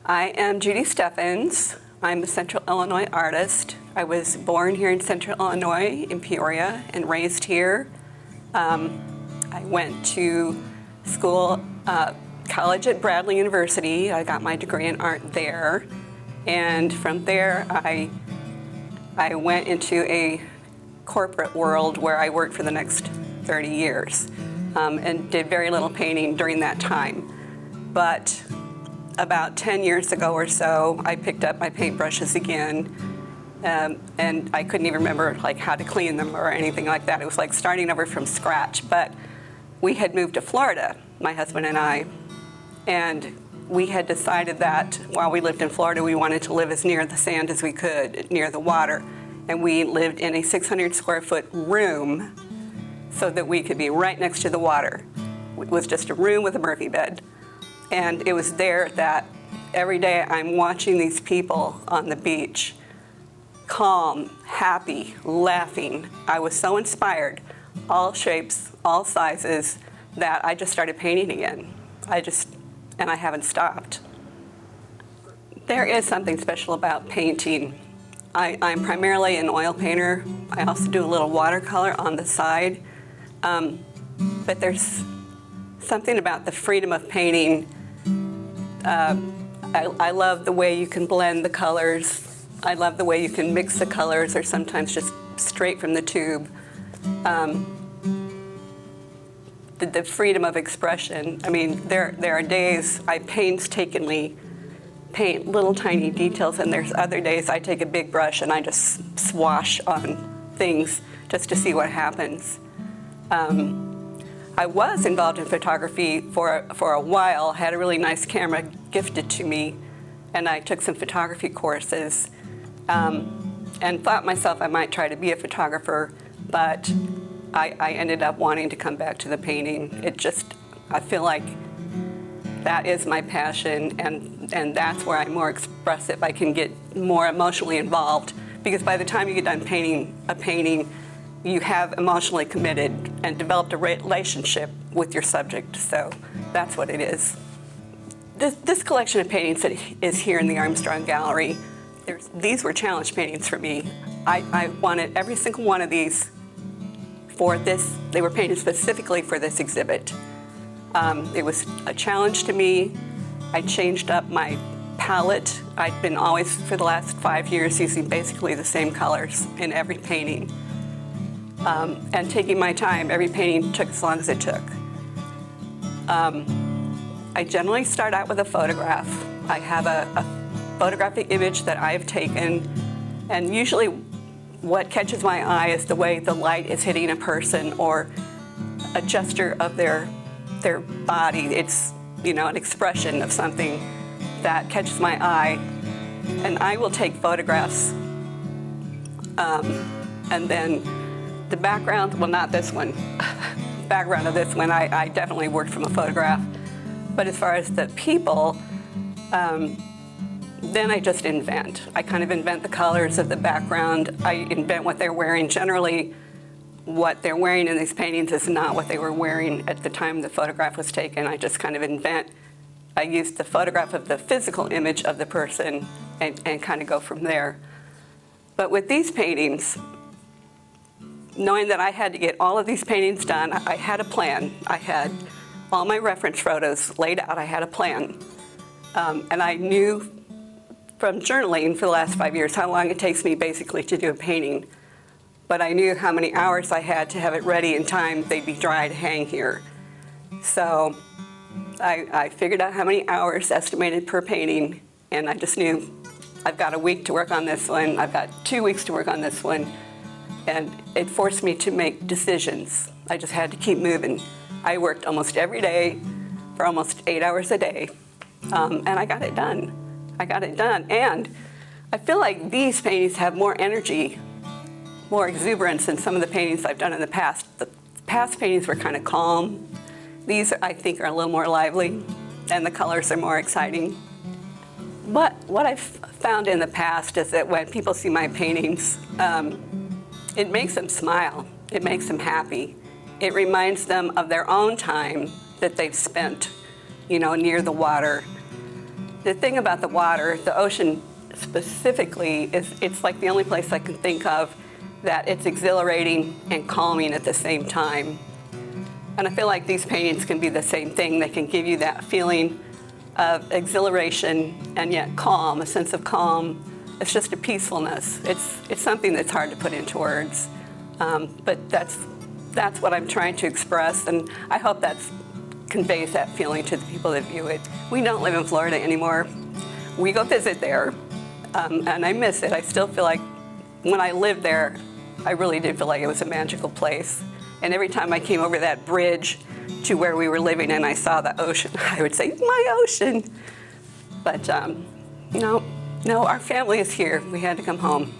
I am Judy Steffens. I'm a Central Illinois artist. I was born here in Central Illinois in Peoria and raised here. I went to school, college at Bradley University. I got my degree in art there. And from there, I went into a corporate world where I worked for the next 30 years and did very little painting during that time. But about 10 years ago or so, I picked up my paintbrushes again, and I couldn't even remember how to clean them or anything like that. It was like starting over from scratch. But we had moved to Florida, my husband and I, and we had decided that while we lived in Florida, we wanted to live as near the sand as we could, near the water. And we lived in a 600 square foot room so that we could be right next to the water. It was just a room with a Murphy bed. And it was there that every day I'm watching these people on the beach, calm, happy, laughing. I was so inspired, all shapes, all sizes, that I just started painting again. And I haven't stopped. There is something special about painting. I'm primarily an oil painter. I also do a little watercolor on the side. But there's something about the freedom of painting. I love the way you can blend the colors. I love the way you can mix the colors, or sometimes just straight from the tube. The freedom of expression. I mean, there are days I painstakingly paint little tiny details, and there's other days I take a big brush and I just swash on things just to see what happens. I was involved in photography for a while, had a really nice camera gifted to me, and I took some photography courses and thought myself I might try to be a photographer, but I ended up wanting to come back to the painting. I feel like that is my passion, and that's where I'm more expressive. I can get more emotionally involved, because by the time you get done painting a painting, you have emotionally committed and developed a relationship with your subject. So that's what it is. This collection of paintings that is here in the Armstrong Gallery, these were challenge paintings for me. I wanted every single one of these for this. They were painted specifically for this exhibit. It was a challenge to me. I changed up my palette. I'd been always, for the last 5 years, using basically the same colors in every painting. And taking my time. Every painting took as long as it took. I generally start out with a photograph. I have a photographic image that I've taken, and usually what catches my eye is the way the light is hitting a person, or a gesture of their body. It's, an expression of something that catches my eye, and I will take photographs. And then the background, well, not this one, background of this one, I definitely worked from a photograph. But as far as the people, then I just invent. I kind of invent the colors of the background. I invent what they're wearing. Generally, what they're wearing in these paintings is not what they were wearing at the time the photograph was taken. I just kind of invent. I use the photograph of the physical image of the person and kind of go from there. But with these paintings, knowing that I had to get all of these paintings done, I had a plan. I had all my reference photos laid out. I had a plan. And I knew from journaling for the last 5 years how long it takes me basically to do a painting. But I knew how many hours I had to have it ready in time they'd be dry to hang here. So I figured out how many hours estimated per painting, and I just knew I've got a week to work on this one, I've got 2 weeks to work on this one, and it forced me to make decisions. I just had to keep moving. I worked almost every day for almost 8 hours a day, and I got it done. And I feel like these paintings have more energy, more exuberance than some of the paintings I've done in the past. The past paintings were kind of calm. These, I think, are a little more lively, and the colors are more exciting. What I've found in the past is that when people see my paintings, it makes them smile. It makes them happy. It reminds them of their own time that they've spent, near the water. the thing about the water, the ocean specifically, is it's like the only place I can think of that it's exhilarating and calming at the same time. And I feel like these paintings can be the same thing. They can give you that feeling of exhilaration and yet calm, a sense of calm. It's just a peacefulness. It's something that's hard to put into words. But that's what I'm trying to express, and I hope that conveys that feeling to the people that view it. We don't live in Florida anymore. We go visit there, and I miss it. I still feel like when I lived there, I really did feel like it was a magical place. And every time I came over that bridge to where we were living and I saw the ocean, I would say, my ocean. But no, our family is here. We had to come home.